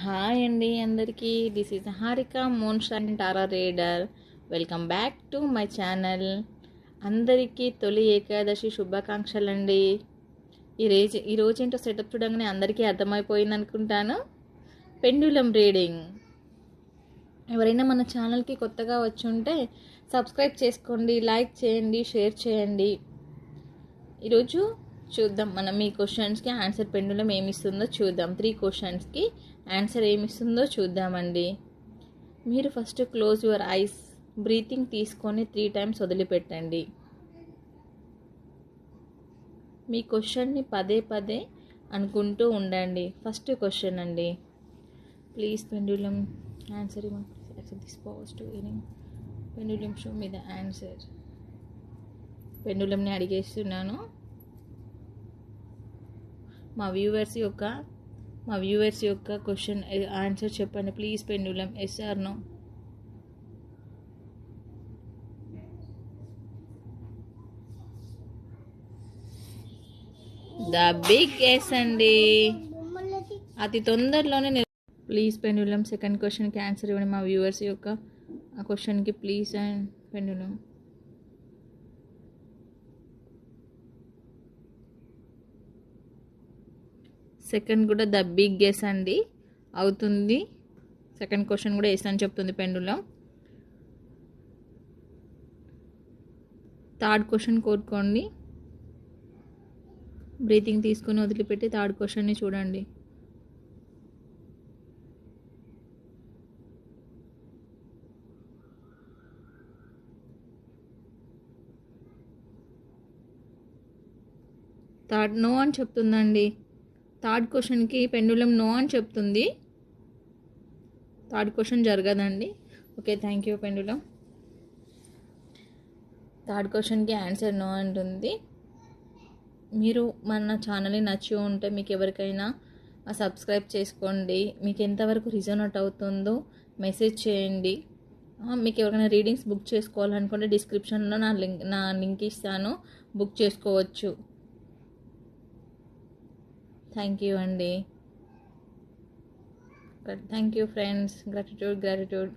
Hi అండి అందరికీ. This is Harika moon shine tarot reader. Welcome back to my channel. అందరికీ తొలి ఏకాదశి శుభాకాంక్షలు అండి. ఈరోజు ఏంటో సెటప్ చూడగానే అందరికీ అర్థమైపోయింది అనుకుంటాను. Pendulum reading. ఎవరైనా మన ఛానల్కి కొత్తగా వచ్చి ఉంటే సబ్స్క్రైబ్ చేసుకోండి, లైక్ చేయండి, షేర్ చేయండి. ఈరోజు చూద్దాం మనం ఈ క్వశ్చన్స్కి ఆన్సర్ పెండులం ఏమిస్తుందో చూద్దాం. 3 క్వశ్చన్స్కి ఆన్సర్ ఏమిస్తుందో చూద్దామండి. మీరు first close your eyes, breathing తీసుకొని 3 టైమ్స్ వదిలిపెట్టండి. మీ క్వశ్చన్ని పదే పదే అనుకుంటూ ఉండండి. ఫస్ట్ క్వశ్చన్ అండి. Please pendulum answer this pause to inning. Pendulum show me the answer. పెండులంని అడిగేస్తున్నాను. మా వ్యూవర్స్ యొక్క క్వశ్చన్ ఆన్సర్ చెప్పండి please pendulum. Yes or no? The big yes అండి. అతి తొందరలోనే. ప్లీజ్ పెండులం సెకండ్ క్వశ్చన్కి ఆన్సర్ ఇవ్వండి మా వ్యూవర్స్ యొక్క ఆ క్వశ్చన్కి. Please and pendulum. సెకండ్ కూడా ద బిగ్ గెస్ అండి అవుతుంది. సెకండ్ క్వశ్చన్ కూడా ఎస్ అని చెప్తుంది పెండులం. థర్డ్ క్వశ్చన్ కోరుకోండి. బ్రీతింగ్ తీసుకొని వదిలిపెట్టి థర్డ్ క్వశ్చన్ని చూడండి. థర్డ్ నో అని చెప్తుందండి. థర్డ్ క్వశ్చన్కి పెండులం నో అని చెప్తుంది. థర్డ్ క్వశ్చన్ జరగదండి. Okay, thank you pendulum. Third క్వశ్చన్కి ఆన్సర్ నో అంటుంది. మీరు మన ఛానల్ని నచ్చి ఉంటే మీకు ఎవరికైనా సబ్స్క్రైబ్ చేసుకోండి. మీకు ఎంతవరకు రిజోనేట్ అవుతుందో మెసేజ్ చేయండి. మీకు ఎవరికైనా రీడింగ్స్ బుక్ చేసుకోవాలనుకుంటే డిస్క్రిప్షన్లో నా లింక్ ఇస్తాను, బుక్ చేసుకోవచ్చు. థ్యాంక్ యూ అండి. Thank you friends. గ్రాటిట్యూడ్.